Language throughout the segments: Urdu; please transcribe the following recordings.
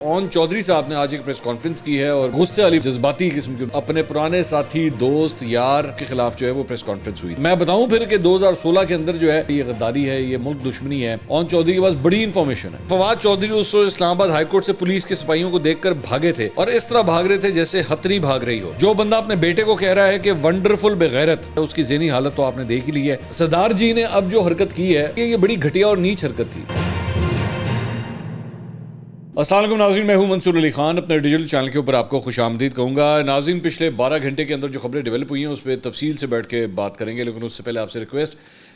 اون چودھری صاحب نے آج ایک پریس کانفرنس کی ہے اور غصے والی جذباتی قسم کی اپنے پرانے ساتھی دوست یار کے خلاف جو ہے وہ پریس کانفرنس ہوئی. میں بتاؤں پھر کہ 2016 کے اندر جو ہے یہ غداری ہے, یہ ملک دشمنی ہے. اون چودھری کے پاس بڑی انفارمیشن ہے. فواد چودھری اس وقت اسلام آباد ہائی کورٹ سے پولیس کے سپاہیوں کو دیکھ کر بھاگے تھے اور اس طرح بھاگ رہے تھے جیسے ہتھنی بھاگ رہی ہو. جو بندہ اپنے بیٹے کو کہہ رہا ہے کہ ونڈرفل بغیرت, اس کی ذہنی حالت تو آپ نے دیکھ ہی لی ہے. سردار جی نے اب جو حرکت کی ہے یہ بڑی گھٹیا اور نیچ حرکت تھی. السلام علیکم ناظرین, میں ہوں منصور علی خان. اپنے ڈیجیٹل چینل کے اوپر آپ کو خوش آمدید کہوں گا. ناظرین, پچھلے 12 گھنٹے کے اندر جو خبریں ڈیولپ ہوئی ہیں اس پہ تفصیل سے بیٹھ کے بات کریں گے, لیکن اس سے پہلے آپ سے ریکویسٹ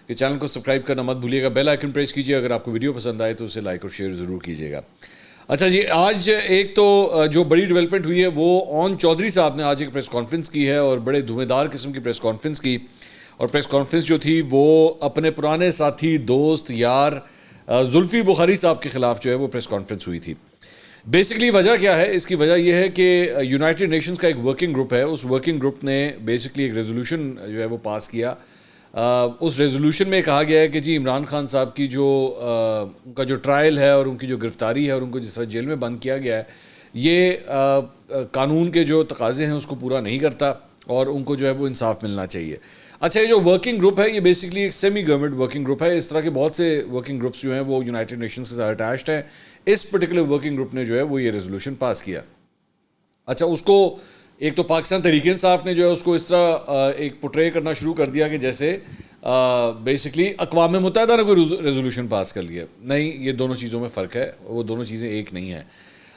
کہ چینل کو سبسکرائب کرنا مت بھولیے گا, بیل آئیکن پریس کیجیے. اگر آپ کو ویڈیو پسند آئے تو اسے لائک اور شیئر ضرور کیجیے گا. اچھا جی, آج ایک تو جو بڑی ڈیولپمنٹ ہوئی ہے وہ اون چودھری صاحب نے آج ایک پریس کانفرنس کی ہے اور بڑے دھویں دار قسم کی پریس کانفرنس کی. اور پریس کانفرنس جو تھی وہ اپنے پرانے ساتھی دوست یار زلفی بخاری صاحب کے خلاف جو ہے وہ پریس کانفرنس ہوئی تھی. بیسکلی وجہ کیا ہے؟ اس کی وجہ یہ ہے کہ یونائٹڈ نیشنز کا ایک ورکنگ گروپ ہے. اس ورکنگ گروپ نے بیسکلی ایک ریزولوشن جو ہے وہ پاس کیا. اس ریزولوشن میں کہا گیا ہے کہ جی عمران خان صاحب کی جو ان کا جو ٹرائل ہے اور ان کی جو گرفتاری ہے اور ان کو جس طرح جیل میں بند کیا گیا ہے, یہ قانون کے جو تقاضے ہیں اس کو پورا نہیں کرتا اور ان کو جو ہے وہ انصاف ملنا چاہیے. اچھا, یہ جو ورکنگ گروپ ہے یہ بیسکلی ایک سیمی گورنمنٹ ورکنگ گروپ ہے. اس طرح کے بہت سے ورکنگ گروپس جو ہیں وہ یونائٹڈ نیشنز کے ساتھ اٹیچڈ ہیں. اس پرٹیکولر ورکنگ گروپ نے جو ہے وہ یہ ریزولوشن پاس کیا. اچھا, اس کو ایک تو پاکستان تحریک انصاف نے جو ہے اس کو اس طرح ایک پورٹرے کرنا شروع کر دیا کہ جیسے بیسکلی اقوام متحدہ نے کوئی ریزولوشن پاس کر لیا. نہیں, یہ دونوں چیزوں میں فرق ہے, وہ دونوں چیزیں ایک نہیں ہیں.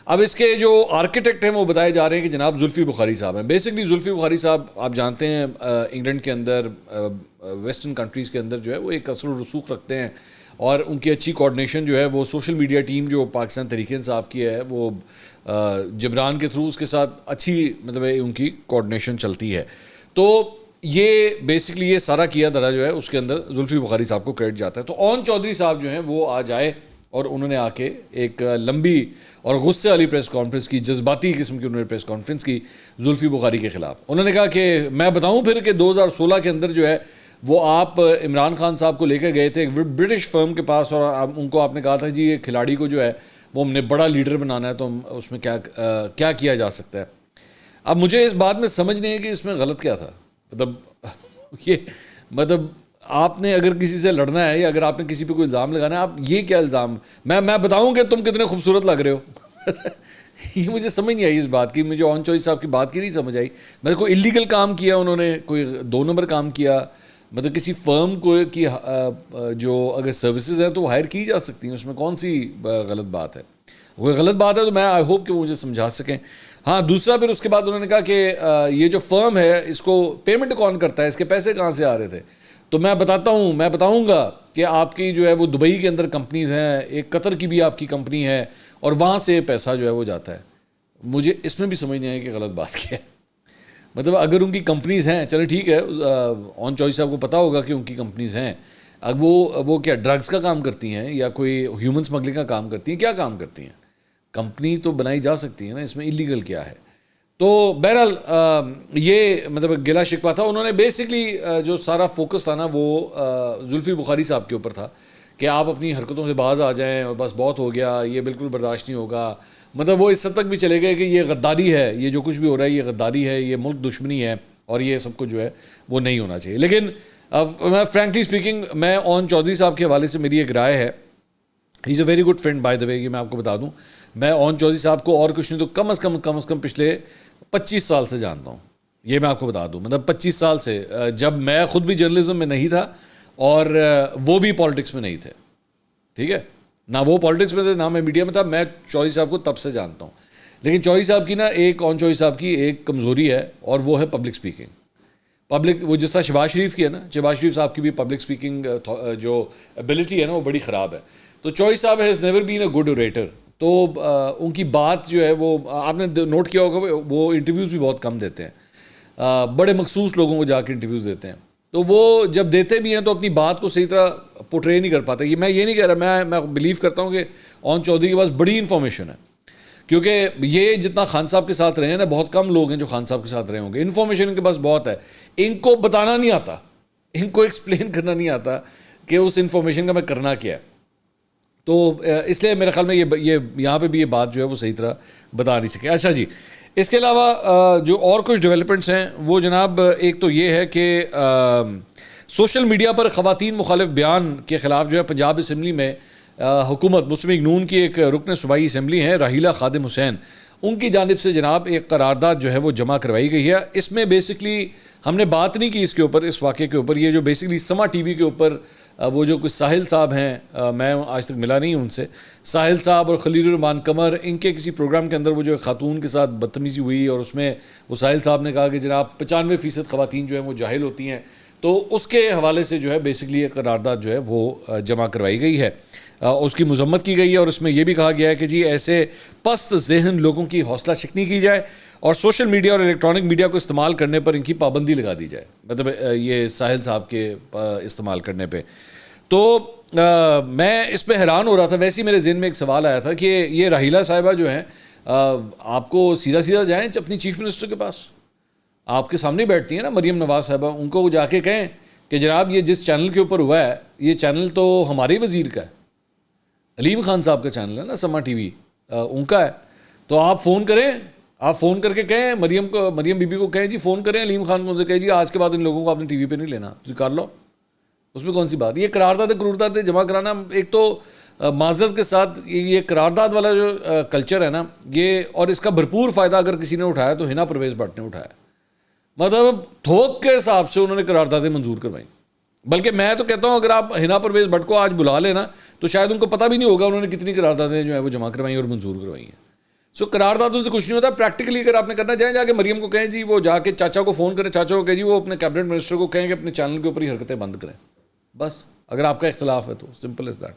اب اس کے جو آرکیٹیکٹ ہیں وہ بتائے جا رہے ہیں کہ جناب زلفی بخاری صاحب ہیں. بیسکلی زلفی بخاری صاحب آپ جانتے ہیں انگلینڈ کے اندر, ویسٹرن کنٹریز کے اندر جو ہے وہ ایک اثر و رسوخ رکھتے ہیں اور ان کی اچھی کوآرڈینیشن جو ہے وہ سوشل میڈیا ٹیم جو پاکستان تحریک انصاف کی ہے وہ جبران کے تھرو اس کے ساتھ اچھی مطلب ان کی کوآرڈینیشن چلتی ہے. تو یہ بیسکلی یہ سارا کیا دھرا جو ہے اس کے اندر زلفی بخاری صاحب کو کریڈٹ جاتا ہے. تو اون چودھری صاحب جو ہیں وہ آج آئے اور انہوں نے آ کے ایک لمبی اور غصے والی پریس کانفرنس کی, جذباتی قسم کی انہوں نے پریس کانفرنس کی زلفی بخاری کے خلاف. انہوں نے کہا کہ میں بتاؤں پھر کہ 2016 کے اندر جو ہے وہ آپ عمران خان صاحب کو لے کر گئے تھے ایک برٹش فرم کے پاس اور ان کو آپ نے کہا تھا جی یہ کھلاڑی کو جو ہے وہ ہم نے بڑا لیڈر بنانا ہے تو اس میں کیا کیا جا سکتا ہے. اب مجھے اس بات میں سمجھ نہیں ہے کہ اس میں غلط کیا تھا. مطلب آپ نے اگر کسی سے لڑنا ہے یا اگر آپ نے کسی پہ کوئی الزام لگانا ہے, آپ یہ کیا الزام, میں بتاؤں کہ تم کتنے خوبصورت لگ رہے ہو. یہ مجھے سمجھ نہیں آئی اس بات کی. مجھے اون چودھری صاحب کی بات کی نہیں سمجھ آئی. مطلب کوئی ایلیگل کام کیا انہوں نے, کوئی 2 نمبر کام کیا, مطلب کسی فرم کو کی جو اگر سروسز ہیں تو وہ ہائر کی جا سکتی ہیں, اس میں کون سی غلط بات ہے؟ وہ غلط بات ہے تو میں آئی ہوپ کہ وہ مجھے سمجھا سکیں. ہاں, دوسرا پھر اس کے بعد انہوں نے کہا کہ یہ جو فرم ہے اس کو پیمنٹ کون کرتا ہے, اس کے پیسے کہاں سے آ رہے تھے؟ تو میں بتاؤں گا کہ آپ کی جو ہے وہ دبئی کے اندر کمپنیز ہیں, ایک قطر کی بھی آپ کی کمپنی ہے اور وہاں سے پیسہ جو ہے وہ جاتا ہے. مجھے اس میں بھی سمجھ نہیں آئی کہ غلط بات کیا ہے. مطلب اگر ان کی کمپنیز ہیں, چلے ٹھیک ہے, اون چودھری صاحب کو پتہ ہوگا کہ ان کی کمپنیز ہیں, اب وہ کیا ڈرگز کا کام کرتی ہیں یا کوئی ہیومن سمگلنگ کا کام کرتی ہیں, کیا کام کرتی ہیں؟ کمپنی تو بنائی جا سکتی ہے نا, اس میں ایلیگل کیا ہے؟ تو بہرحال یہ مطلب گلا شکوہ تھا. انہوں نے بیسکلی جو سارا فوکس تھا نا وہ زلفی بخاری صاحب کے اوپر تھا کہ آپ اپنی حرکتوں سے باز آ جائیں اور بس بہت ہو گیا, یہ بالکل برداشت نہیں ہوگا. مطلب وہ اس حد تک بھی چلے گئے کہ یہ غداری ہے, یہ جو کچھ بھی ہو رہا ہے یہ غداری ہے, یہ ملک دشمنی ہے اور یہ سب کچھ جو ہے وہ نہیں ہونا چاہیے. لیکن میں فرینکلی اسپیکنگ, میں اون چودھری صاحب کے حوالے سے میری ایک رائے ہے. He is a very good friend by the way, یہ میں آپ کو بتا دوں. میں اون چودھری صاحب کو اور کچھ نہیں تو کم از کم پچھلے 25 سال سے جانتا ہوں. یہ میں آپ کو بتا دوں, مطلب 25 سال سے, جب میں خود بھی جرنلزم میں نہیں تھا اور وہ بھی پالیٹکس میں نہیں تھے. ٹھیک ہے, نہ وہ پالیٹکس میں تھے نہ میں میڈیا میں تھا. میں چودھری صاحب کو تب سے جانتا ہوں. لیکن چودھری صاحب کی نا اون چودھری صاحب کی ایک کمزوری ہے اور وہ ہے پبلک اسپیکنگ. وہ جس طرح شہباز شریف کی ہے نا, شہباز شریف صاحب کی بھی پبلک اسپیکنگ جو ایبلٹی ہے نا وہ بڑی خراب ہے. تو چودھری صاحب has never been a good orator. تو ان کی بات جو ہے وہ آپ نے نوٹ کیا ہوگا, وہ انٹرویوز بھی بہت کم دیتے ہیں, بڑے مخصوص لوگوں کو جا کے انٹرویوز دیتے ہیں. تو وہ جب دیتے بھی ہیں تو اپنی بات کو صحیح طرح پورٹرے نہیں کر پاتے. میں یہ نہیں کہہ رہا, میں بلیو کرتا ہوں کہ اون چودھری کے پاس بڑی انفارمیشن ہے, کیونکہ یہ جتنا خان صاحب کے ساتھ رہے ہیں نا, بہت کم لوگ ہیں جو خان صاحب کے ساتھ رہے ہوں گے. انفارمیشن ان کے پاس بہت ہے, ان کو بتانا نہیں آتا, ان کو ایکسپلین کرنا نہیں آتا کہ اس انفارمیشن کا میں کرنا کیا ہے. تو اس لیے میرے خیال میں یہ یہاں پہ بھی یہ بات جو ہے وہ صحیح طرح بتا نہیں سکے. اچھا جی, اس کے علاوہ جو اور کچھ ڈیولپمنٹس ہیں وہ جناب, ایک تو یہ ہے کہ سوشل میڈیا پر خواتین مخالف بیان کے خلاف جو ہے پنجاب اسمبلی میں حکومت مسلم لیگ نون کی ایک رکن صوبائی اسمبلی ہیں راحیلہ خادم حسین, ان کی جانب سے جناب ایک قرارداد جو ہے وہ جمع کروائی گئی ہے. اس میں بیسکلی ہم نے بات نہیں کی اس کے اوپر, اس واقعے کے اوپر. یہ جو بیسکلی سما ٹی وی کے اوپر وہ جو کچھ ساحل صاحب ہیں, میں آج تک ملا نہیں ہوں ان سے, ساحل صاحب اور خلیل الرحمان قمر, ان کے کسی پروگرام کے اندر وہ جو خاتون کے ساتھ بدتمیزی ہوئی اور اس میں وہ ساحل صاحب نے کہا کہ جناب 95% خواتین جو ہیں وہ جاہل ہوتی ہیں, تو اس کے حوالے سے جو ہے بیسکلی ایک قرارداد جو ہے وہ جمع کروائی گئی ہے, اس کی مذمت کی گئی ہے. اور اس میں یہ بھی کہا گیا ہے کہ جی ایسے پست ذہن لوگوں کی حوصلہ شکنی کی جائے اور سوشل میڈیا اور الیکٹرانک میڈیا کو استعمال کرنے پر ان کی پابندی لگا دی جائے, مطلب یہ ساحل صاحب کے استعمال کرنے پہ. تو میں اس پہ حیران ہو رہا تھا. ویسے ہی میرے ذہن میں ایک سوال آیا تھا کہ یہ راحیلہ صاحبہ جو ہیں, آپ کو سیدھا جائیں اپنی چیف منسٹر کے پاس, آپ کے سامنے بیٹھتی ہیں نا مریم نواز صاحبہ, ان کو جا کے کہیں کہ جناب یہ جس چینل کے اوپر ہوا ہے یہ چینل تو ہمارے وزیر کا ہے, علیم خان صاحب کا چینل ہے نا سما ٹی وی, ان کا ہے. تو آپ فون کریں, آپ فون کر کے کہیں مریم بی بی کو کہیں جی فون کریں علیم خان کو, کہیں جی آج کے بعد ان لوگوں کو آپ نے ٹی وی پہ نہیں لینا, تو کر لو, اس میں کون سی بات. یہ قرارداد جمع کرانا, ایک تو معذرت کے ساتھ یہ قرارداد والا جو کلچر ہے نا یہ, اور اس کا بھرپور فائدہ اگر کسی نے اٹھایا تو ہنا پرویز بٹ نے اٹھایا. مطلب تھوک کے حساب سے انہوں نے قراردادیں منظور کروائیں. بلکہ میں تو کہتا ہوں اگر آپ ہنا پرویز بٹ کو آج بلا لینا تو شاید ان کو پتہ بھی نہیں ہوگا انہوں نے کتنی قراردادیں جو ہیں وہ جمع کروائیں اور منظور کروائی ہیں. سو قراردادوں سے کچھ نہیں ہوتا. پریکٹیکلی اگر آپ نے کرنا چاہیں جا کے مریم کو کہیں جی وہ جا کے چاچا کو فون کریں, چاچا کو کہیں جی وہ اپنے کیبنٹ منسٹر کو کہیں کہ اپنے چینل کے اوپر ہی حرکتیں بند کریں, بس اگر آپ کا اختلاف ہے تو, سمپل از دیٹ.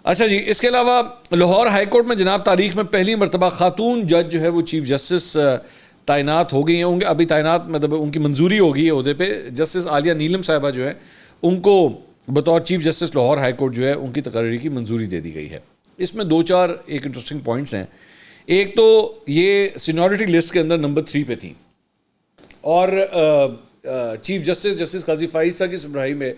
اچھا جی, اس کے علاوہ لاہور ہائی کورٹ میں جناب تاریخ میں پہلی مرتبہ خاتون جج جو ہے وہ چیف جسٹس تعینات ہو گئی ہیں. ہوں گے ابھی تعینات, مطلب ان کی منظوری ہو گئی ہے عہدے پہ. جسٹس عالیہ نیلم صاحبہ جو ہے ان کو بطور chief justice Lahore high court جو ہے ان کی تقرری کی منظوری دے دی گئی ہے. اس میں 2-4 ایک انٹرسٹنگ پوائنٹس ہیں. ایک تو یہ سینیورٹی لسٹ کے اندر نمبر 3 پہ تھیں, اور چیف جسٹس قاضی فائز صاحب کی سربراہی میں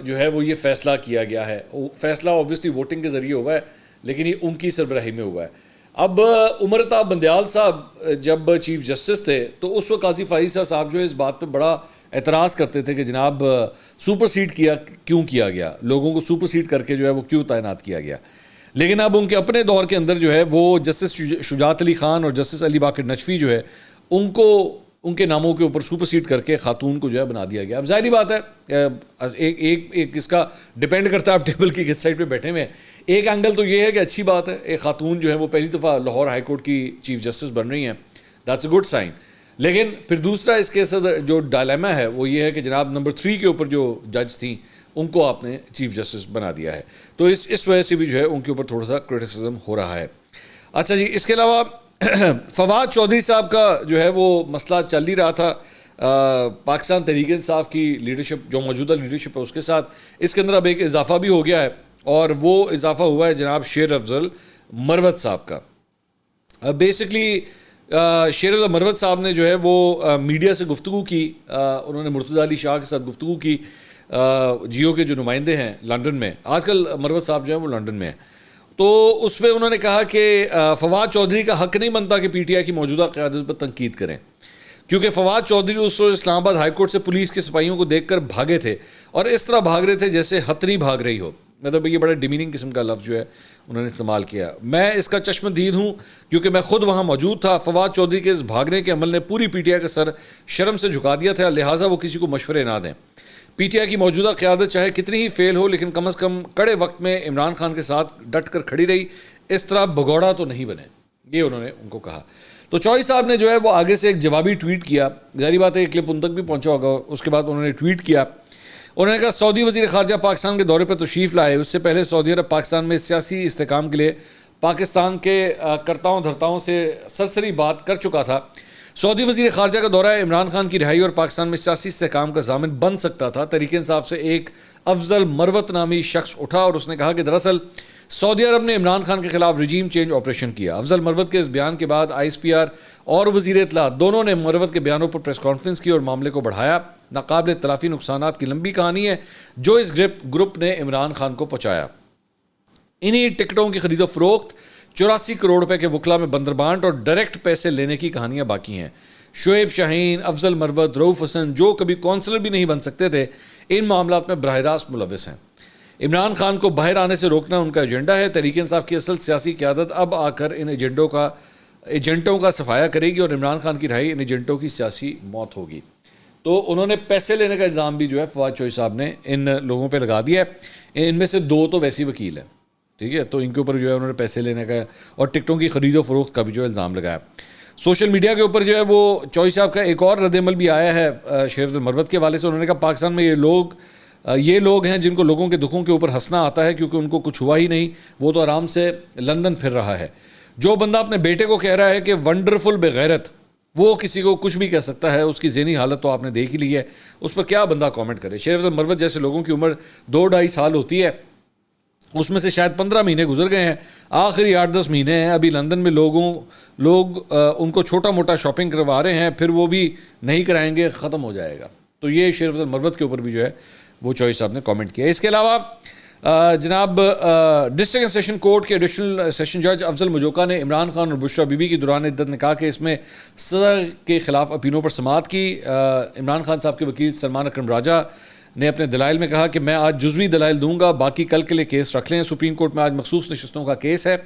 جو ہے وہ یہ فیصلہ کیا گیا ہے. فیصلہ اوبیسلی ووٹنگ کے ذریعے ہوا ہے, لیکن یہ ان کی سربراہی میں ہوا ہے. اب عمر طاہر بندیال صاحب جب چیف جسٹس تھے تو اس وقت قاضی فائز صاحب جو ہے اس بات پہ بڑا اعتراض کرتے تھے کہ جناب سپر سیڈ کیوں کیا گیا, لوگوں کو سپر سیڈ کر کے جو ہے وہ کیوں تعینات کیا گیا. لیکن اب ان کے اپنے دور کے اندر جو ہے وہ جسٹس شجاعت علی خان اور جسٹس علی باقر نجفی جو ہے ان کو ان کے ناموں کے اوپر سپر سیڈ کر کے خاتون کو جو ہے بنا دیا گیا. اب ظاہری بات ہے ایک اس کا ڈپینڈ کرتا ہے آپ ٹیبل کی کس سائڈ پہ بیٹھے ہوئے ہیں. ایک اینگل تو یہ ہے کہ اچھی بات ہے, ایک خاتون جو ہے وہ پہلی دفعہ لاہور ہائی کورٹ کی چیف جسٹس بن رہی ہیں, دیٹس اے گڈ سائن. لیکن پھر دوسرا اس کے ساتھ جو ڈائلیما ہے وہ یہ ہے کہ جناب نمبر 3 کے اوپر جو جج تھیں ان کو آپ نے چیف جسٹس بنا دیا ہے, تو اس وجہ سے بھی جو ہے ان کے اوپر تھوڑا سا کرٹیسزم ہو رہا ہے. اچھا جی, اس کے علاوہ فواد چودھری صاحب کا جو ہے وہ مسئلہ چل ہی رہا تھا پاکستان تحریک انصاف کی لیڈرشپ, جو موجودہ لیڈرشپ ہے اس کے ساتھ. اس کے اندر اب ایک اضافہ بھی ہو گیا ہے, اور وہ اضافہ ہوا ہے جناب شیر افضل مروت صاحب کا. بیسکلی شیر افضل مروت صاحب نے جو ہے وہ میڈیا سے گفتگو کی, انہوں نے مرتضی علی شاہ کے ساتھ گفتگو کی, جیو کے جو نمائندے ہیں لنڈن میں, آج کل مروت صاحب جو ہے وہ لنڈن میں ہیں. تو اس پہ انہوں نے کہا کہ فواد چودھری کا حق نہیں بنتا کہ پی ٹی آئی کی موجودہ قیادت پر تنقید کریں, کیونکہ فواد چودھری اس وقت اسلام آباد ہائی کورٹ سے پولیس کے سپاہیوں کو دیکھ کر بھاگے تھے, اور اس طرح بھاگ رہے تھے جیسے ہتھنی بھاگ رہی ہو. مطلب یہ بڑا ڈیمیننگ قسم کا لفظ جو ہے انہوں نے استعمال کیا. میں اس کا چشم دید ہوں کیونکہ میں خود وہاں موجود تھا. فواد چودھری کے اس بھاگنے کے عمل نے پوری پی ٹی آئی کا سر شرم سے جھکا دیا تھا, لہٰذا وہ کسی کو مشورے نہ دیں. پی ٹی آئی کی موجودہ قیادت چاہے کتنی ہی فیل ہو, لیکن کم از کم کڑے وقت میں عمران خان کے ساتھ ڈٹ کر کھڑی رہی, اس طرح بھگوڑا تو نہیں بنے, یہ انہوں نے ان کو کہا. تو چوئی صاحب نے جو ہے وہ آگے سے ایک جوابی ٹویٹ کیا, ظاہری بات ہے ایک کلپ ان تک بھی پہنچا ہوگا. اس کے بعد انہوں نے ٹویٹ کیا, انہوں نے کہا سعودی وزیر خارجہ پاکستان کے دورے پر تشریف لائے, اس سے پہلے سعودی عرب پاکستان میں سیاسی استحکام کے لیے پاکستان کے کرتاؤں دھرتاؤں سے سرسری بات کر چکا تھا. سعودی وزیر خارجہ کا دورہ عمران خان کی رہائی اور پاکستان میں سیاسی استحکام کا ضامن بن سکتا تھا. تحریک انصاف سے ایک افضل مروت نامی شخص اٹھا اور اس نے کہا کہ دراصل سعودی عرب نے عمران خان کے خلاف رجیم چینج آپریشن کیا. افضل مروت کے اس بیان کے بعد آئی ایس پی آر اور وزیر اطلاعات دونوں نے مروت کے بیانوں پر پریس کانفرنس کی اور معاملے کو بڑھایا. ناقابل تلافی نقصانات کی لمبی کہانی ہے جو اس گروپ نے عمران خان کو پہنچایا. انہی ٹکٹوں کی خرید و فروخت 84 کروڑ روپے کے وکلا میں بندربانٹ اور ڈائریکٹ پیسے لینے کی کہانیاں باقی ہیں. شعیب شاہین، افضل مروت، رؤف حسن جو کبھی کونسلر بھی نہیں بن سکتے تھے ان معاملات میں براہ راست ملوث ہیں. عمران خان کو باہر آنے سے روکنا ان کا ایجنڈا ہے. تحریک انصاف کی اصل سیاسی قیادت اب آ کر ان ایجنٹوں کا صفایا کرے گی اور عمران خان کی رہائی ان ایجنٹوں کی سیاسی موت ہوگی. تو انہوں نے پیسے لینے کا الزام بھی جو ہے فواد چوہی صاحب نے ان لوگوں پہ لگا دیا ہے. ان میں سے 2 تو ویسی وکیل ہیں, ٹھیک ہے, تو ان کے اوپر جو ہے انہوں نے پیسے لینے کا اور ٹکٹوں کی خرید و فروخت کا بھی جو ہے الزام لگایا. سوشل میڈیا کے اوپر جو ہے وہ چوہی صاحب کا ایک اور رد عمل بھی آیا ہے شیخ المروت کے حوالے سے. انہوں نے کہا پاکستان میں یہ لوگ ہیں جن کو لوگوں کے دکھوں کے اوپر ہنسنا آتا ہے کیونکہ ان کو کچھ ہوا ہی نہیں, وہ تو آرام سے لندن پھر رہا ہے. جو بندہ اپنے بیٹے کو کہہ رہا ہے کہ ونڈرفل بغیرت, وہ کسی کو کچھ بھی کہہ سکتا ہے, اس کی ذہنی حالت تو آپ نے دیکھ ہی لی ہے, اس پر کیا بندہ کامنٹ کرے. شیخ المروت جیسے لوگوں کی عمر 2-2.5 سال ہوتی ہے, اس میں سے شاید 15 مہینے گزر گئے ہیں, آخری 8-10 مہینے ہیں. ابھی لندن میں لوگ ان کو چھوٹا موٹا شاپنگ کروا رہے ہیں, پھر وہ بھی نہیں کرائیں گے, ختم ہو جائے گا. تو یہ شیخ المروت کے اوپر بھی جو ہے وہ چوہی صاحب نے کامنٹ کیا. اس کے علاوہ جناب ڈسٹرکٹ اینڈ سیشن کورٹ کے ایڈیشنل سیشن جج افضل مجوکا نے عمران خان اور بشرا بی بی کی دوران عدت نکاح کے اس میں سزا کے خلاف اپیلوں پر سماعت کی. عمران خان صاحب کے وکیل سلمان اکرم راجہ نے اپنے دلائل میں کہا کہ میں آج جزوی دلائل دوں گا, باقی کل کے لیے کیس رکھ لیں. سپریم کورٹ میں آج مخصوص نشستوں کا کیس ہے.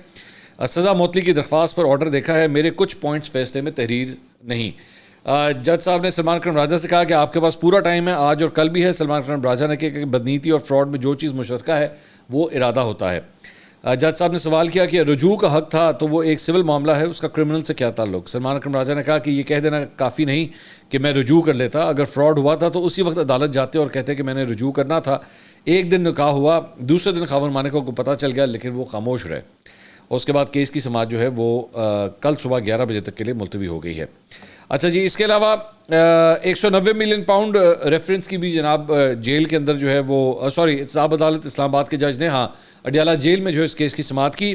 سزا معطلی کی درخواست پر آرڈر دیکھا ہے, میرے کچھ پوائنٹس فیصلے میں تحریر نہیں. جج صاحب نے سلمان اکرم راجہ سے کہا کہ آپ کے پاس پورا ٹائم ہے, آج اور کل بھی ہے. سلمان اکرم راجہ نے کہا کہ بدنیتی اور فراڈ میں جو چیز مشترکہ ہے وہ ارادہ ہوتا ہے. جج صاحب نے سوال کیا کہ رجوع کا حق تھا تو وہ ایک سول معاملہ ہے, اس کا کرمنل سے کیا تعلق. سلمان اکرم راجہ نے کہا کہ یہ کہہ دینا کافی نہیں کہ میں رجوع کر لیتا, اگر فراڈ ہوا تھا تو اسی وقت عدالت جاتے اور کہتے کہ میں نے رجوع کرنا تھا. ایک دن نکاح ہوا, دوسرے دن خاوند مالکوں کو پتہ چل گیا لیکن وہ خاموش رہے. اور اس کے بعد کیس کی سماعت جو ہے وہ کل صبح 11 بجے تک کے لیے ملتوی ہو گئی ہے. اچھا جی, اس کے علاوہ 190 ملین پاؤنڈ ریفرنس کی بھی جناب جیل کے اندر جو ہے وہ احتساب عدالت اسلام آباد کے جج نے اڈیالہ جیل میں جو ہے اس کیس کی سماعت کی.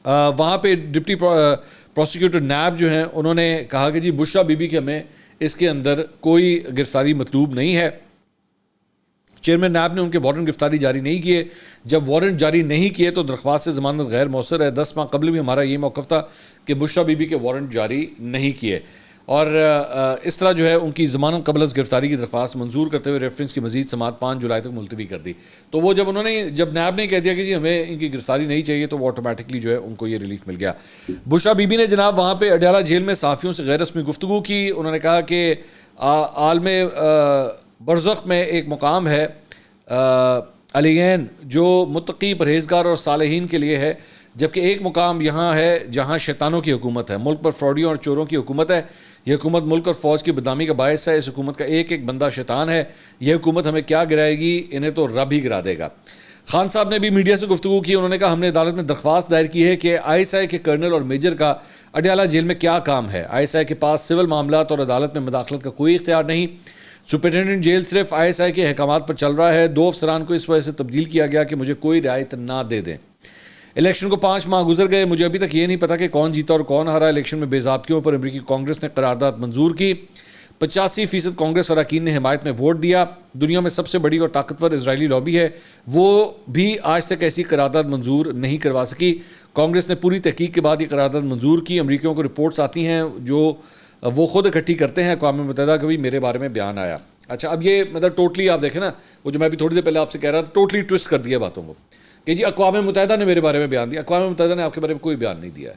وہاں پہ ڈپٹی پروسیکیوٹر نیب جو ہیں انہوں نے کہا کہ جی بشرا بی بی کے ہمیں اس کے اندر کوئی گرفتاری مطلوب نہیں ہے. چیئرمین نیب نے ان کے وارنٹ گرفتاری جاری نہیں کیے. جب وارنٹ جاری نہیں کیے تو درخواست سے ضمانت غیر مؤثر ہے. 10 ماہ قبل بھی ہمارا یہ موقف تھا کہ بشرا بی بی کے وارنٹ جاری نہیں کیے, اور اس طرح جو ہے ان کی ضمانت قبل از گرفتاری کی درخواست منظور کرتے ہوئے ریفرنس کی مزید سماعت 5 جولائی تک ملتوی کر دی. تو وہ جب نیب نے کہہ دیا کہ جی ہمیں ان کی گرفتاری نہیں چاہیے تو وہ آٹومیٹکلی جو ہے ان کو یہ ریلیف مل گیا. بشرا بی بی نے جناب وہاں پہ اڈیالہ جیل میں صحافیوں سے غیر رسمی گفتگو کی. انہوں نے کہا کہ عالم برزخ میں ایک مقام ہے علیین جو متقی پرہیزگار اور صالحین کے لیے ہے, جبکہ ایک مقام یہاں ہے جہاں شیطانوں کی حکومت ہے. ملک پر فراڈیوں اور چوروں کی حکومت ہے. یہ حکومت ملک اور فوج کی بدنامی کا باعث ہے. اس حکومت کا ایک ایک بندہ شیطان ہے. یہ حکومت ہمیں کیا گرائے گی, انہیں تو رب ہی گرا دے گا. خان صاحب نے بھی میڈیا سے گفتگو کی. انہوں نے کہا ہم نے عدالت میں درخواست دائر کی ہے کہ ISI کے کرنل اور میجر کا اڈیالہ جیل میں کیا کام ہے. ISI کے پاس سول معاملات اور عدالت میں مداخلت کا کوئی اختیار نہیں. سپرنٹینڈنٹ جیل صرف ISI کے احکامات پر چل رہا ہے. 2 افسران کو اس وجہ سے تبدیل کیا گیا کہ مجھے کوئی رعایت نہ دے دیں. الیکشن کو 5 ماہ گزر گئے, مجھے ابھی تک یہ نہیں پتا کہ کون جیتا اور کون ہارا. الیکشن میں بے ضابطگیوں پر امریکی کانگریس نے قرارداد منظور کی. 85% کانگریس اراکین نے حمایت میں ووٹ دیا. دنیا میں سب سے بڑی اور طاقتور اسرائیلی لابی ہے, وہ بھی آج تک ایسی قرارداد منظور نہیں کروا سکی. کانگریس نے پوری تحقیق کے بعد یہ قرارداد منظور کی. امریکیوں کو رپورٹس آتی ہیں جو وہ خود اکٹھی کرتے ہیں. اقوام متحدہ کا بھی میرے بارے میں بیان آیا. اچھا, اب یہ مطلب ٹوٹلی آپ دیکھیں نا, وہ جو میں بھی تھوڑی دیر پہلے آپ سے کہہ رہا تھا, ٹوٹلی ٹوسٹ کر دیا باتوں کو کہ جی اقوام متحدہ نے میرے بارے میں بیان دیا. اقوام متحدہ نے آپ کے بارے میں کوئی بیان نہیں دیا ہے.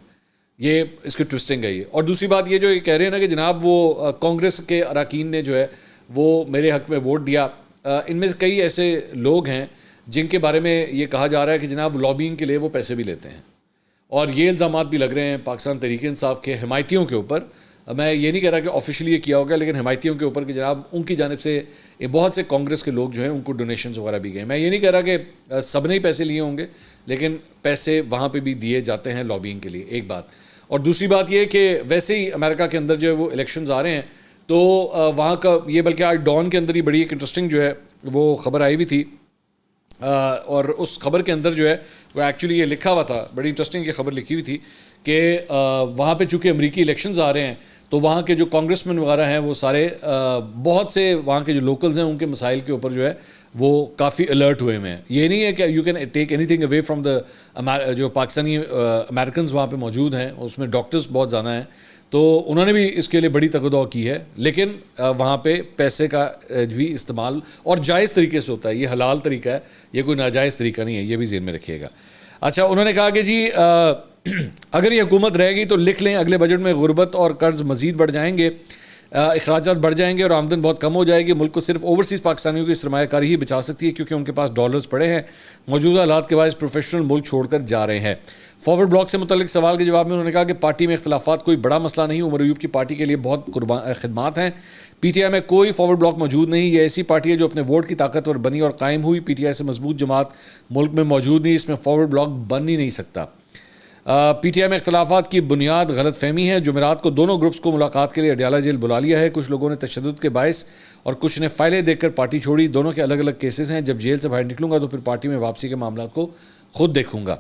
یہ اس کی ٹوسٹنگ ہے یہ. اور دوسری بات یہ جو یہ کہہ رہے ہیں نا کہ جناب وہ کانگریس کے اراکین نے جو ہے وہ میرے حق میں ووٹ دیا. ان میں سے کئی ایسے لوگ ہیں جن کے بارے میں یہ کہا جا رہا ہے کہ جناب لابینگ کے لیے وہ پیسے بھی لیتے ہیں, اور یہ الزامات بھی لگ رہے ہیں پاکستان تحریک انصاف کے حمایتیوں کے اوپر. میں یہ نہیں کہہ رہا کہ آفیشلی یہ کیا ہوگا, لیکن حمایتیوں کے اوپر کہ جناب ان کی جانب سے بہت سے کانگریس کے لوگ جو ہیں ان کو ڈونیشنز وغیرہ بھی گئے. میں یہ نہیں کہہ رہا کہ سب نے ہی پیسے لیے ہوں گے, لیکن پیسے وہاں پہ بھی دیے جاتے ہیں لابینگ کے لیے, ایک بات. اور دوسری بات یہ کہ ویسے ہی امریکہ کے اندر جو ہے وہ الیکشنز آ رہے ہیں, تو وہاں کا یہ بلکہ آج ڈان کے اندر ہی بڑی ایک انٹرسٹنگ جو ہے وہ خبر آئی ہوئی تھی, اور اس خبر کے اندر جو ہے وہ ایکچولی یہ لکھا ہوا تھا, بڑی انٹرسٹنگ یہ خبر لکھی ہوئی تھی کہ وہاں پہ چونکہ امریکی الیکشنز آ رہے ہیں تو وہاں کے جو کانگریس مین وغیرہ ہیں وہ سارے بہت سے وہاں کے جو لوکلز ہیں ان کے مسائل کے اوپر جو ہے وہ کافی الرٹ ہوئے ہیں. یہ نہیں ہے کہ you can take any thing away from the جو پاکستانی امریکنز وہاں پہ موجود ہیں, اس میں ڈاکٹرز بہت زیادہ ہیں, تو انہوں نے بھی اس کے لیے بڑی تقدو کی ہے. لیکن وہاں پہ پیسے کا بھی استعمال اور جائز طریقے سے ہوتا ہے, یہ حلال طریقہ ہے, یہ کوئی ناجائز طریقہ نہیں ہے, یہ بھی ذہن میں رکھیے گا. اچھا, انہوں نے کہا کہ جی اگر یہ حکومت رہے گی تو لکھ لیں اگلے بجٹ میں غربت اور قرض مزید بڑھ جائیں گے, اخراجات بڑھ جائیں گے اور آمدن بہت کم ہو جائے گی. ملک کو صرف اوورسیز پاکستانیوں کی سرمایہ کاری ہی بچا سکتی ہے کیونکہ ان کے پاس ڈالرز پڑے ہیں. موجودہ حالات کے باعث پروفیشنل ملک چھوڑ کر جا رہے ہیں. فارورڈ بلاک سے متعلق سوال کے جواب میں انہوں نے کہا کہ پارٹی میں اختلافات کوئی بڑا مسئلہ نہیں, عمر ایوب کی پارٹی کے لیے بہت خدمات ہیں. پی ٹی آئی میں کوئی فارورڈ بلاک موجود نہیں, یہ ایسی پارٹی ہے جو اپنے ووٹ کی طاقتور بنی اور قائم ہوئی. پی ٹی آئی سے مضبوط جماعت ملک میں موجود نہیں, اس میں فارورڈ بلاک بن ہی نہیں سکتا. پی ٹی آئی میں اختلافات کی بنیاد غلط فہمی ہے. جمعرات کو دونوں گروپس کو ملاقات کے لیے اڈیالہ جیل بلا لیا ہے. کچھ لوگوں نے تشدد کے باعث اور کچھ نے فائلیں دیکھ کر پارٹی چھوڑی. دونوں کے الگ الگ کیسز ہیں. جب جیل سے باہر نکلوں گا تو پھر پارٹی میں واپسی کے معاملات کو خود دیکھوں گا.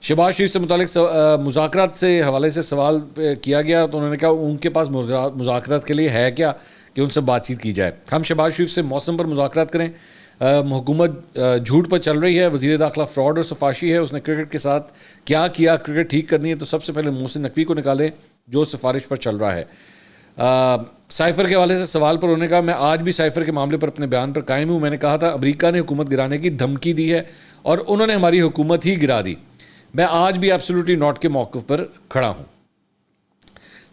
شہباز شریف سے متعلق مذاکرات سے حوالے سے سوال کیا گیا تو انہوں نے کہا ان کے پاس مذاکرات کے لیے ہے کیا کہ ان سے بات چیت کی جائے. ہم شہباز شریف سے موسم پر مذاکرات کریں. حکومت جھوٹ پر چل رہی ہے, وزیر داخلہ فراڈ اور سفاشی ہے, اس نے کرکٹ کے ساتھ کیا کیا. کرکٹ ٹھیک کرنی ہے تو سب سے پہلے محسن نقوی کو نکالیں جو سفارش پر چل رہا ہے. سائفر کے حوالے سے سوال پر انہوں نے کہا میں آج بھی سائفر کے معاملے پر اپنے بیان پر قائم ہوں. میں نے کہا تھا امریکہ نے حکومت گرانے کی دھمکی دی ہے اور انہوں نے ہماری حکومت ہی گرا دی. میں آج بھی ایبسلیوٹلی ناٹ کے موقف پر کھڑا ہوں.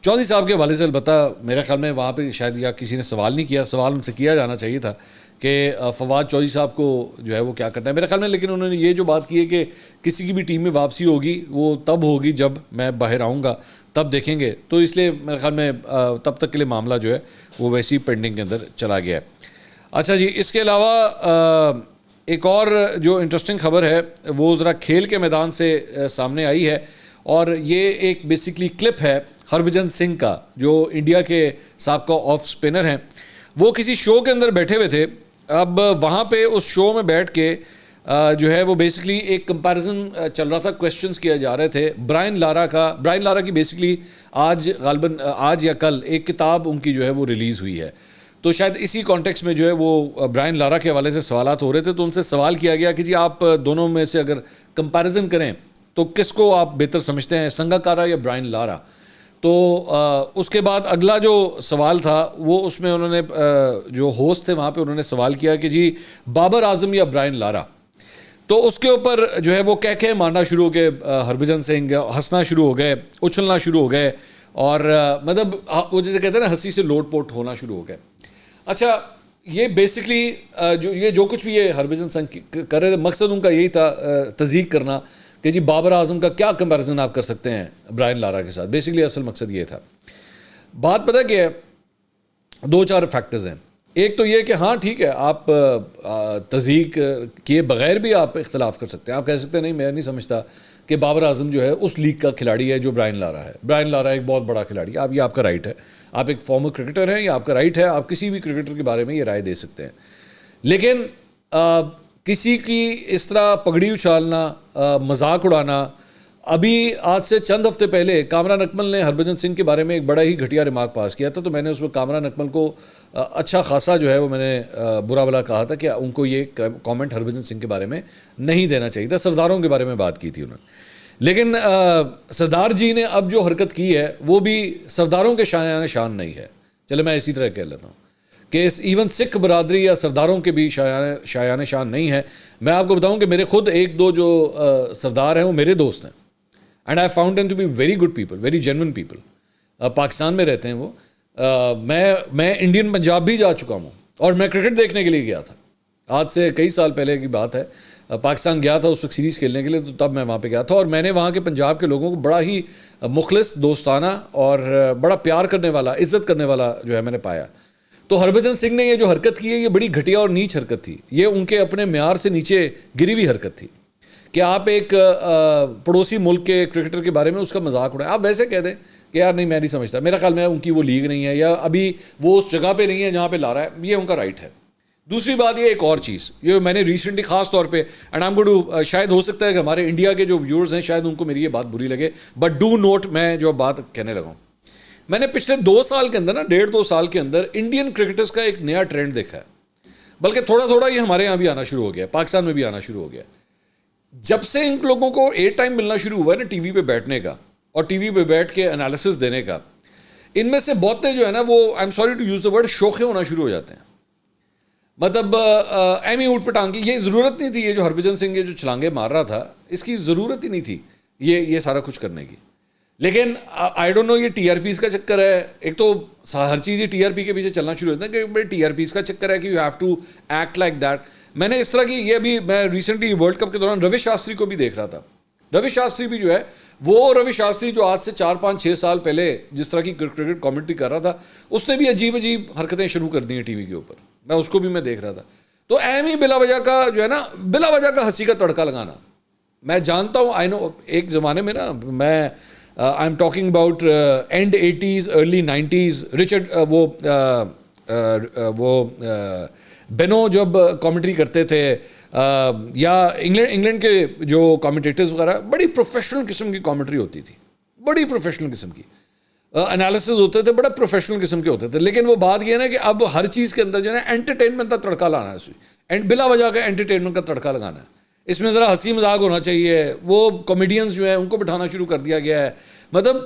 چودھری صاحب کے حوالے سے البتہ میرے خیال میں وہاں پہ شاید یا کسی نے سوال نہیں کیا, سوال ان سے کیا جانا چاہیے تھا کہ فواد چودھری صاحب کو جو ہے وہ کیا کرنا ہے میرے خیال میں. لیکن انہوں نے یہ جو بات کی ہے کہ کسی کی بھی ٹیم میں واپسی ہوگی وہ تب ہوگی جب میں باہر آؤں گا, تب دیکھیں گے. تو اس لیے میرے خیال میں تب تک کے لیے معاملہ جو ہے وہ ویسی پینڈنگ کے اندر چلا گیا ہے. اچھا جی, اس کے علاوہ ایک اور جو انٹرسٹنگ خبر ہے وہ ذرا کھیل کے میدان سے سامنے آئی ہے, اور یہ ایک بیسکلی کلپ ہے ہربھجن سنگھ کا جو انڈیا کے سابقہ آف سپنر ہیں. وہ کسی شو کے اندر بیٹھے ہوئے تھے. اب وہاں پہ اس شو میں بیٹھ کے جو ہے وہ بیسکلی ایک کمپیریزن چل رہا تھا, کویسچنز کیا جا رہے تھے برائن لارا کی بیسکلی آج غالباً آج یا کل ایک کتاب ان کی جو ہے وہ ریلیز ہوئی ہے. تو شاید اسی کانٹیکس میں جو ہے وہ برائن لارا کے حوالے سے سوالات ہو رہے تھے. تو ان سے سوال کیا گیا کہ جی آپ دونوں میں سے اگر کمپیریزن کریں تو کس کو آپ بہتر سمجھتے ہیں, سنگاکارا یا برائن لارا. تو اس کے بعد اگلا جو سوال تھا وہ اس میں انہوں نے جو ہوسٹ تھے وہاں پہ انہوں نے سوال کیا کہ جی بابر اعظم یا برائن لارا. تو اس کے اوپر جو ہے وہ کہہ مارنا شروع ہو گئے. ہربھجن سنگھ ہنسنا شروع ہو گئے, اچھلنا شروع ہو گئے, اور مطلب وہ جیسے کہتے ہیں نا ہنسی سے لوٹ پوٹ ہونا شروع ہو گئے. اچھا, یہ بیسکلی جو کچھ بھی یہ ہربھجن سنگھ کر رہے تھے مقصد ان کا یہی تھا تضحیق کرنا کہ جی بابر اعظم کا کیا کمپیریزن آپ کر سکتے ہیں برائن لارا کے ساتھ. بیسکلی اصل مقصد یہ تھا. بات پتہ کیا ہے, دو چار فیکٹرز ہیں. ایک تو یہ کہ ہاں ٹھیک ہے آپ تضحیق کیے بغیر بھی آپ اختلاف کر سکتے ہیں. آپ کہہ سکتے ہیں نہیں میں نہیں سمجھتا کہ بابر اعظم جو ہے اس لیگ کا کھلاڑی ہے جو برائن لارا ہے. برائن لارا ایک بہت بڑا کھلاڑی ہے. یہ آپ کا رائٹ ہے, آپ ایک فارمر کرکٹر ہیں, یہ آپ کا رائٹ ہے, آپ کسی بھی کرکٹر کے بارے میں یہ رائے دے سکتے ہیں. لیکن کسی کی اس طرح پگڑی اچھالنا, مذاق اڑانا. ابھی آج سے چند ہفتے پہلے کامران اکمل نے ہربھجن سنگھ کے بارے میں ایک بڑا ہی گھٹیا ریمارک پاس کیا تھا. تو میں نے اس میں کامران اکمل کو اچھا خاصا جو ہے وہ میں نے برا بلا کہا تھا کہ ان کو یہ کامنٹ ہربھجن سنگھ کے بارے میں نہیں دینا چاہیے تھا. سرداروں کے بارے میں بات کی تھی انہوں نے. لیکن سردار جی نے اب جو حرکت کی ہے وہ بھی سرداروں کے شان نہیں ہے. چلے میں اسی طرح کہہ لیتا ہوں کہ ایون سکھ برادری یا سرداروں کے بھی شایان شان نہیں ہے. میں آپ کو بتاؤں کہ میرے خود ایک دو جو سردار ہیں وہ میرے دوست ہیں, and I found them to be very good people, very genuine people. Pakistan میں رہتے ہیں وہ. میں انڈین پنجاب بھی جا چکا ہوں اور میں کرکٹ دیکھنے کے لیے گیا تھا. آج سے کئی سال پہلے کی بات ہے. پاکستان گیا تھا اس وقت سیریز کھیلنے کے لیے, تو تب میں وہاں پہ گیا تھا اور میں نے وہاں کے پنجاب کے لوگوں کو بڑا ہی مخلص, دوستانہ اور بڑا پیار کرنے والا, عزت کرنے والا جو ہے میں نے پایا. تو ہربھجن سنگھ نے یہ جو حرکت کی ہے یہ بڑی گھٹیا اور نیچ حرکت تھی. یہ ان کے اپنے معیار سے نیچے گری ہوئی حرکت تھی کہ آپ ایک پڑوسی ملک کے کرکٹر کے بارے میں اس کا مذاق اڑائیں. آپ ویسے کہہ دیں کہ یار نہیں میں نہیں سمجھتا, میرا خیال میں ان کی وہ لیگ نہیں ہے یا ابھی وہ اس جگہ پہ نہیں ہے جہاں پہ لا رہا ہے, یہ ان کا رائٹ ہے. دوسری بات یہ ایک اور چیز یہ میں نے ریسنٹلی خاص طور پہ and I am going to, شاید ہو سکتا ہے کہ ہمارے انڈیا کے جو ویورز ہیں شاید ان کو میری یہ بات بری لگے, بٹ ڈو نوٹ میں جو بات کہنے لگا ہوں. میں نے پچھلے 2 سال کے اندر نا 1.5-2 سال کے اندر انڈین کرکٹرز کا ایک نیا ٹرینڈ دیکھا ہے, بلکہ تھوڑا تھوڑا یہ ہمارے یہاں بھی آنا شروع ہو گیا, پاکستان میں بھی آنا شروع ہو گیا. جب سے ان لوگوں کو ٹائم ملنا شروع ہوا ہے نا ٹی وی پہ بیٹھنے کا اور ٹی وی پہ بیٹھ کے انالیسس دینے کا, ان میں سے بہتے جو ہے نا وہ I am sorry to use the word شوخے ہونا شروع ہو جاتے ہیں. مطلب ایم ہی اوٹ پہ ٹانگ کی, یہ ضرورت نہیں تھی, یہ جو ہربھجن سنگھ یہ جو چھلانگے مار رہا تھا اس کی ضرورت ہی نہیں تھی یہ سارا کچھ کرنے کی. لیکن آئی ڈونٹ نو یہ ٹی آر پیز کا چکر ہے. ایک تو ہر چیز یہ ٹی آر پی کے پیچھے چلنا شروع ہوتا ہے کہ بڑے ٹی آر پیز کا چکر ہے کہ you have to act like that. میں نے اس طرح کی یہ ابھی میں ریسنٹلی ورلڈ کپ کے دوران روی شاستری کو بھی دیکھ رہا تھا. روی شاستری بھی جو ہے وہ روی شاستری جو آج سے 4-5-6 سال پہلے جس طرح کی کرکٹ کامنٹری کر رہا تھا, اس نے بھی عجیب حرکتیں شروع کر دی ہیں ٹی وی کے اوپر. میں اس کو بھی میں دیکھ رہا تھا. تو ایم ہی بلا وجہ کا جو ہے نا بلا وجہ کا ہنسی کا تڑکا لگانا. میں جانتا ہوں آئی نو ایک زمانے میں نا میں I am talking about and 80s early 90s Richard وہ بینو جب کامنٹری کرتے تھے یا انگلینڈ کے جو کامنٹیٹرز وغیرہ, بڑی پروفیشنل قسم کی کامنٹری ہوتی تھی, بڑی پروفیشنل قسم کی انالیسز ہوتے تھے, بڑا پروفیشنل قسم کے ہوتے تھے. لیکن وہ بات یہ ہے نا کہ اب ہر چیز کے اندر جو ہے نا انٹرٹینمنٹ کا تڑکا لانا ہے, اس بلا وجہ کا انٹرٹینمنٹ کا تڑکا لگانا ہے. اس میں ذرا ہنسی مذاق ہونا چاہیے. وہ کامیڈینز جو ہیں ان کو بٹھانا شروع کر دیا گیا ہے. مطلب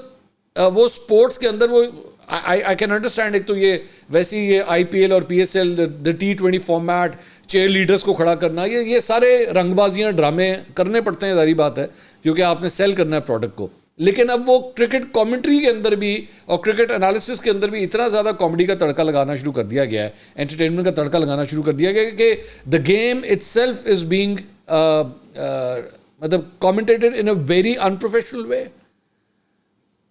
وہ سپورٹس کے اندر وہ آئی کین انڈرسٹینڈ. ایک تو یہ ویسی یہ آئی پی ایل اور پی ایس ایل دا T20 فارمیٹ, چیئر لیڈرز کو کھڑا کرنا, یہ سارے رنگ بازیاں ڈرامے کرنے پڑتے ہیں, ظاہری بات ہے, کیونکہ آپ نے سیل کرنا ہے پروڈکٹ کو. لیکن اب وہ کرکٹ کامنٹری کے اندر بھی اور کرکٹ انالیسس کے اندر بھی اتنا زیادہ کامیڈی کا تڑکا لگانا شروع کر دیا گیا ہے, انٹرٹینمنٹ کا تڑکا لگانا شروع کر دیا گیا ہے کہ the game it self is being مطلب کامنٹیٹڈ ان اے ویری انپروفیشنل وے.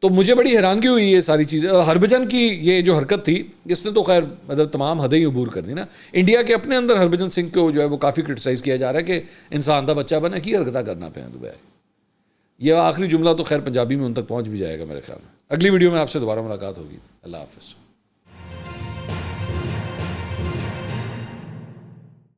تو مجھے بڑی حیرانگی ہوئی یہ ساری چیزیں. ہربھجن کی یہ جو حرکت تھی اس نے تو خیر مطلب تمام حدیں ہی عبور کر دی نا. انڈیا کے اپنے اندر ہربھجن سنگھ کو جو ہے وہ کافی کرٹیسائز کیا جا رہا ہے کہ انسان دا بچہ بنا کی حرکتیں کرنا پہ دبئی. یہ آخری جملہ تو خیر پنجابی میں ان تک پہنچ بھی جائے گا میرے خیال میں. اگلی ویڈیو میں آپ سے دوبارہ ملاقات ہوگی. اللہ حافظ.